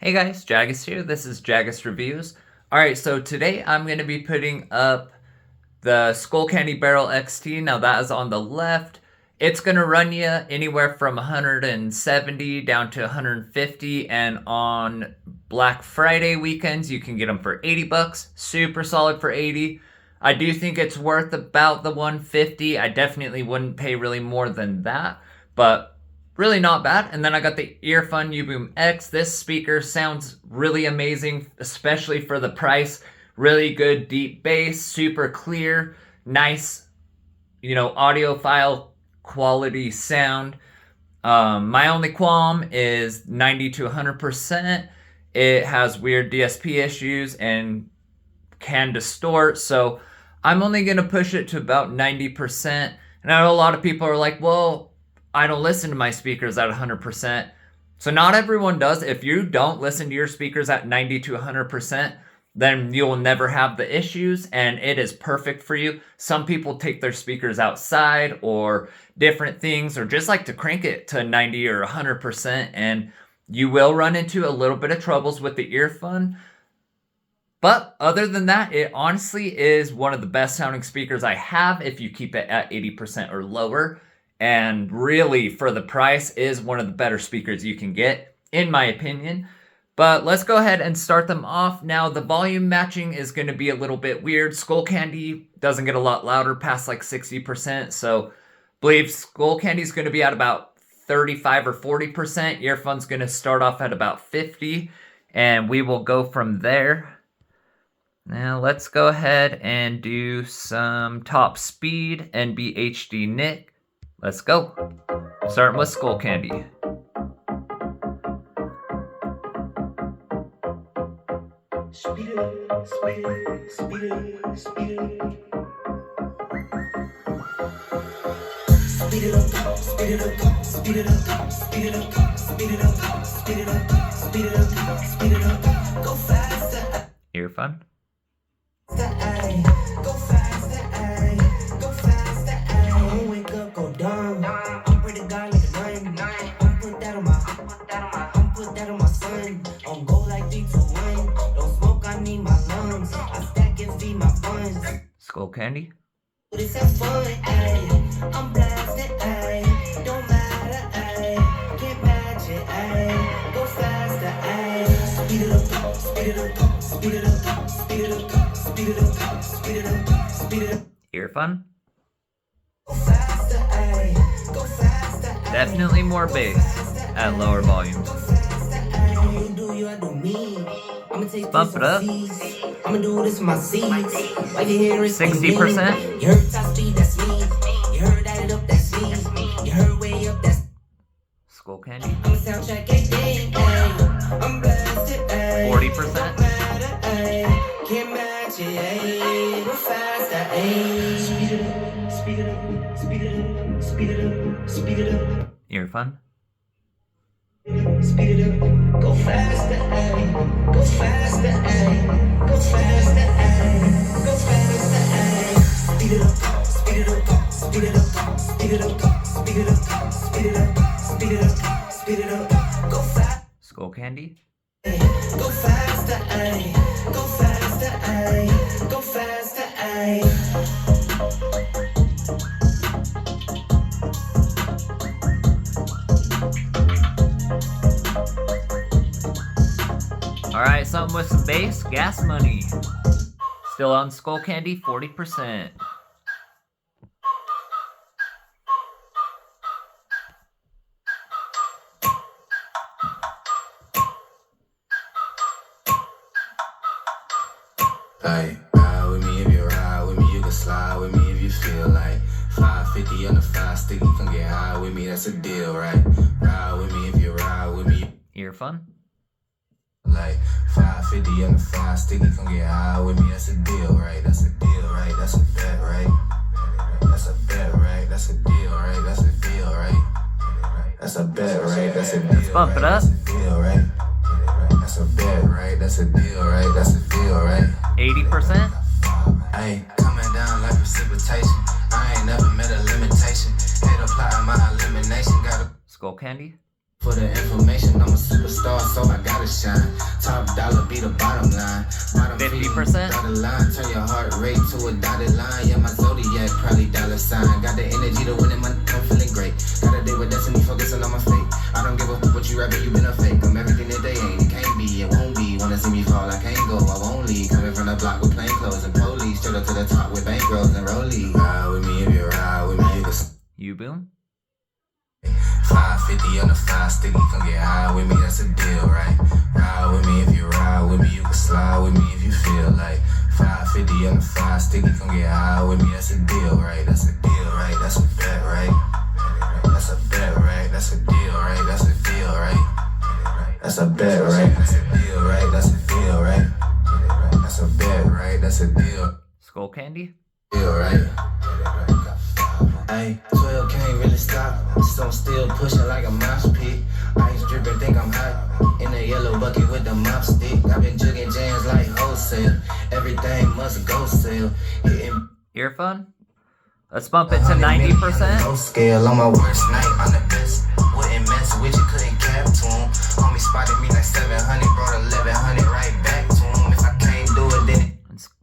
Hey guys, Jagus here. This is Jagus Reviews. Alright, so today I'm going to be putting up the Skullcandy Barrel XT. Now that is on the left. It's going to run you anywhere from 170 down to 150, and on Black Friday weekends you can get them for 80 bucks. Super solid for 80. I do think it's worth about the 150. I definitely wouldn't pay really more than that, but really not bad. And then I got the Earfun Uboom X. This speaker sounds really amazing, especially for the price. Really good deep bass, super clear, nice, audiophile quality sound. My only qualm is 90 to 100%. It has weird DSP issues and can distort, so I'm only going to push it to about 90%. And I know a lot of people are like, well, I don't listen to my speakers at 100%. So not everyone does. If you don't listen to your speakers at 90 to 100%, then you'll never have the issues, and it is perfect for you. Some people take their speakers outside or different things, or just like to crank it to 90 or 100%, and you will run into a little bit of troubles with the Earfun. But other than that, it honestly is one of the best sounding speakers I have if you keep it at 80% or lower. And really, for the price, is one of the better speakers you can get, in my opinion. But let's go ahead and start them off. Now, the volume matching is going to be a little bit weird. Skullcandy doesn't get a lot louder past like 60%. So I believe Skullcandy is going to be at about 35 or 40%. Earfun's going to start off at about 50. And we will go from there. Now, let's go ahead and do some top speed and BHD Nick. Let's go. Starting with Skullcandy. Speed it up, speed it up, speed it up, speed it up. Speed it up, speed it up, speed it up, speed it up, speed it up, speed it up, speed it up, speed it up. Go faster. Earfun. Go faster, go faster. Don't wake up, go down. I'm pretty guy like a 9. I'm put that on my son. I'm go like 3 to 1. Don't smoke, I need my lungs. I stack and feed my funds. Skullcandy. But it's have fun, ayy. I'm blasted, ayy. Don't matter, ayy. Can't match it, ayy. Go faster, ayy. Speed it up, speed it up, speed it up, speed it up, speed it up, speed it up, speed it up. Earfun. Go faster, ayy. Go faster, ayy. Definitely more bass at lower volumes. Go faster, ayy. You do you, I do me. I'ma take Bump it up. I'ma do this for my seeds. Like you hear it, 60%. You heard top speed, that's me. You heard added up, that's me. You heard way up, that's Skullcandy. I'm a soundtrack, ayy, ayy. I'm blasted, ayy. 40%. Don't matter, ayy. Can't match it, ayy. Go faster, ayy. Speed it up, speed it up, speed it up, speed it up, speed it up. Earfun. Speed it up, go faster, ayy. Go faster, ayy. Go faster, ayy. Go faster, ayy. Speed it up, speed it up, speed it up, speed it up, speed it up, speed it up, speed it up, speed it up. Go fast. Skullcandy. Go faster, ayy. Go faster, ayy. Go faster, ayy. Alright, something with some bass. Gas Money. Still on Skullcandy, 40%. Like, ride with me if you ride with me, you can slide with me if you feel like 550 on the 5 stick, you can get high with me, that's a deal, right? Ride with me if you ride with me. Earfun. Like 550 on the 5 stick, you can get high with me, that's a deal, right? That's a deal, right? That's a bet, right? That's a bet, right? That's a deal, right? That's a deal, right? That's a bet, right? That's a deal. Let's bump it up. That's a deal, right? That's a bet, right? That's a deal, right? That's a deal, right? 80%. Ay, coming down like precipitation. I ain't never met a limitation. Hate applying my elimination. Gotta Skullcandy. for the information. I'm a superstar, so I gotta shine. Top dollar be the bottom line. Bottom 50%. dotted line. Turn your heart rate to a dotted line. Yeah, my zodiac probably dollar sign. Got the energy to win it, I'm feeling great. Got a day with destiny, focusing on my fate. I don't give a fuck what you rapping, you been a fake. I'm everything that they ain't. It can't be, it won't be. Wanna see me fall, I can't go, I won't leave. Coming from the block with plain clothes and police. Straight up to the top with bankrolls and rollies. Ride with me if you ride with me, you can. Uboom. 550 on the 5 sticky, come get high with me, that's a deal, right? Ride with me if you ride with me, you can slide with me if you feel like 550 on the 5 sticky, come get high with me, that's a deal, right? That's a deal, right? That's a bet, right? That's a bet, right? That's a deal, right? That's a deal, right? That's a bet, right? That's a deal, right? That's a deal, right? That's a bet, right? That's a deal. Skullcandy. Deal, right? Ay, 12 can't really stop, so I'm still pushing like a mouse pit. Ice dripping, think I'm hot, in the yellow bucket with the mop stick. I've been jugging jams like wholesale, everything must go sell. Hitting Earfun. Let's bump it to 90%. no scale on my worst night, I'm the best. Wouldn't mess with you, couldn't cap to him. Homie spotted me like 700, brought 1100 right back to him. If I can't do it, then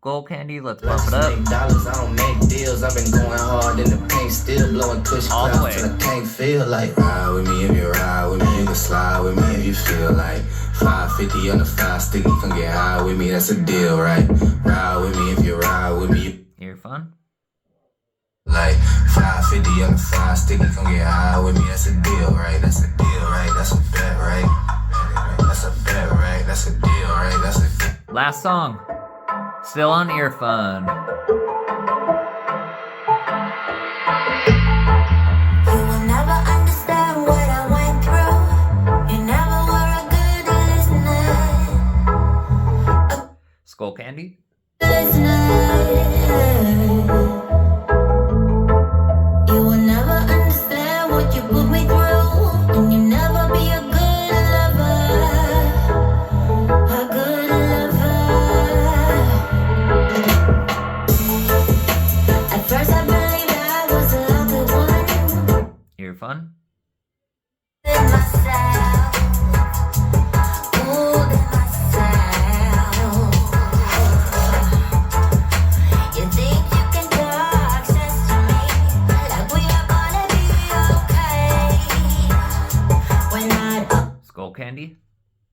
Skullcandy, let's bump it up. make dollars, I don't make deals. I've been going hard in the paint, still blowing kush All the clouds way. till I can't feel like. Ride with me if you ride with me, you can slide with me if you feel like. 550 on the 5 sticky, come get high with me, that's a deal, right? Ride with me if you ride with me. Earfun. Like 550 on the 5 sticky, come get high with me, that's a deal, right? That's a deal, right? That's a bet, right? That's a bet, right? That's a deal, right? That's a deal. Last song. Still on Earfun. You will never understand what I went through. You never were a good listener. Skullcandy. You will never understand what you put me through, and you never be a good lover. A good lover. At first I believed I was a lucky one. Earfun. In myself, ooh, in myself. You think you can talk access to me, like we are gonna be okay. We're not Skullcandy.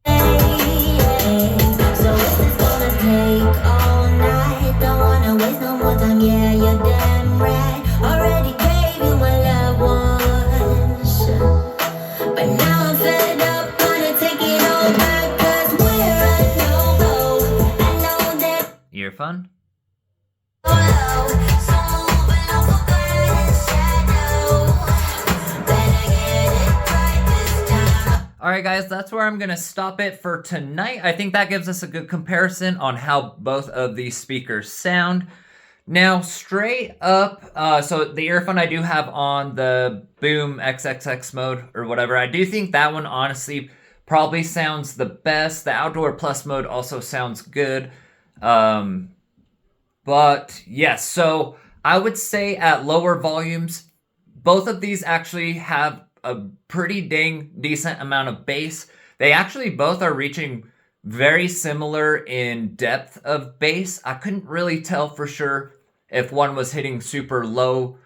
okay. So is this gonna take all night? Don't wanna waste no more time, yeah, you're damn right. Already gave you my love once, but now I'm fed up, gonna take it all back, 'cause we're a no-go. I know that Earfun. low, so move along for God and shadow. Better get it right this time. Alright guys, that's where I'm going to stop it for tonight. I think that gives us a good comparison on how both of these speakers sound. Now, straight up, so the Earfun I do have on the Boom XXX mode or whatever. I do think that one honestly probably sounds the best. The Outdoor Plus mode also sounds good. But yes, so I would say at lower volumes, both of these actually have a pretty dang decent amount of bass. They actually both are reaching very similar in depth of bass. I couldn't really tell for sure if one was hitting super low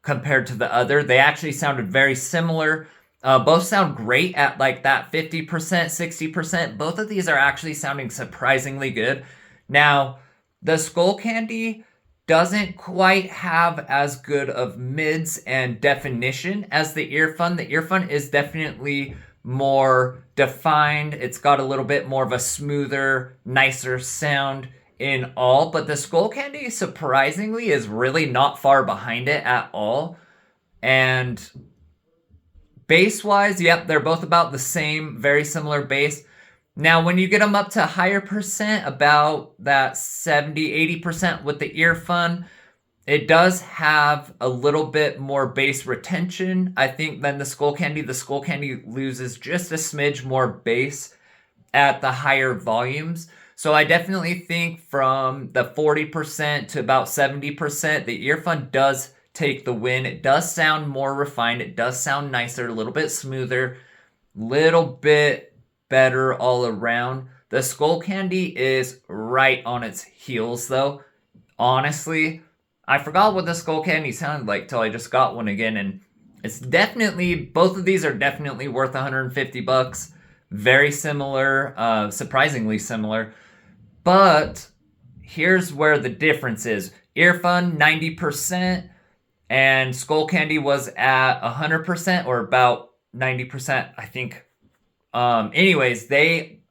compared to the other. They actually sounded very similar. Both sound great at like that 50%, 60%. Both of these are actually sounding surprisingly good. Now, the Skullcandy doesn't quite have as good of mids and definition as the Earfun. The Earfun is definitely more defined. It's got a little bit more of a smoother, nicer sound in all, but the Skullcandy surprisingly is really not far behind it at all. And bass-wise, yep, they're both about the same, very similar bass. Now, when you get them up to higher percent, about that 70, 80% with the Earfun, it does have a little bit more bass retention, I think, than the Skullcandy. The Skullcandy loses just a smidge more bass at the higher volumes. So I definitely think from the 40% to about 70%, the Earfun does take the win. It does sound more refined. It does sound nicer, a little bit smoother, little bit better all around. The Skullcandy is right on its heels though. Honestly, I forgot what the Skullcandy sounded like till I just got one again, and it's definitely, both of these are definitely worth 150 bucks. Very similar, surprisingly similar. But here's where the difference is. Earfun 90% and Skullcandy was at 100% or about 90%, I think. Anyways, they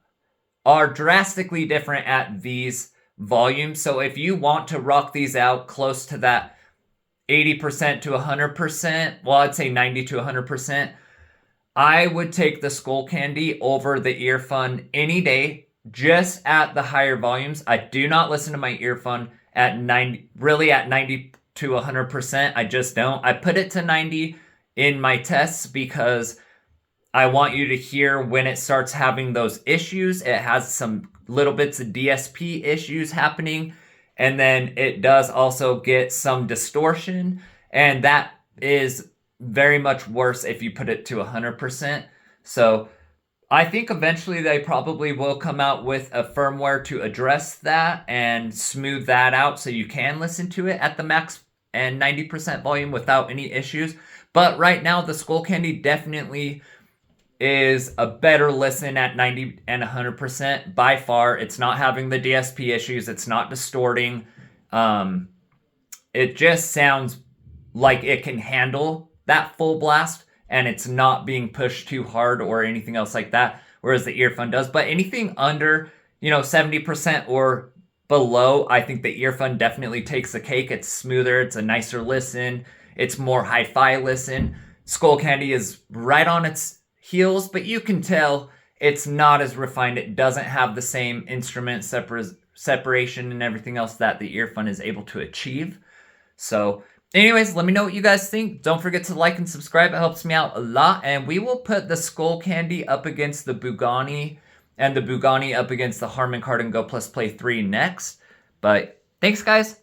are drastically different at these volumes. So if you want to rock these out close to that 80% to 100%, well, I'd say 90 to 100%, I would take the Skullcandy over the Earfun any day, just at the higher volumes. I do not listen to my Earfun at 90 to 100%. I just don't. I put it to 90 in my tests because I want you to hear when it starts having those issues. It has some little bits of DSP issues happening, and then it does also get some distortion, and that is very much worse if you put it to 100%. So I think eventually they probably will come out with a firmware to address that and smooth that out so you can listen to it at the max and 90% volume without any issues. But right now, the Skullcandy definitely is a better listen at 90 and 100% by far. It's not having the DSP issues. It's not distorting. It just sounds like it can handle that full blast, and it's not being pushed too hard or anything else like that, whereas the Earfun does. But anything under, 70% or below, I think the Earfun definitely takes the cake. It's smoother. It's a nicer listen. It's more hi-fi listen. Skullcandy is right on its heels, but you can tell it's not as refined. It doesn't have the same instrument separation and everything else that the Earfun is able to achieve. So anyways, let me know what you guys think. Don't forget to like and subscribe. It helps me out a lot. And we will put the Skullcandy up against the Bugani and the Bugani up against the Harman Kardon Go Plus Play 3 next. But thanks, guys.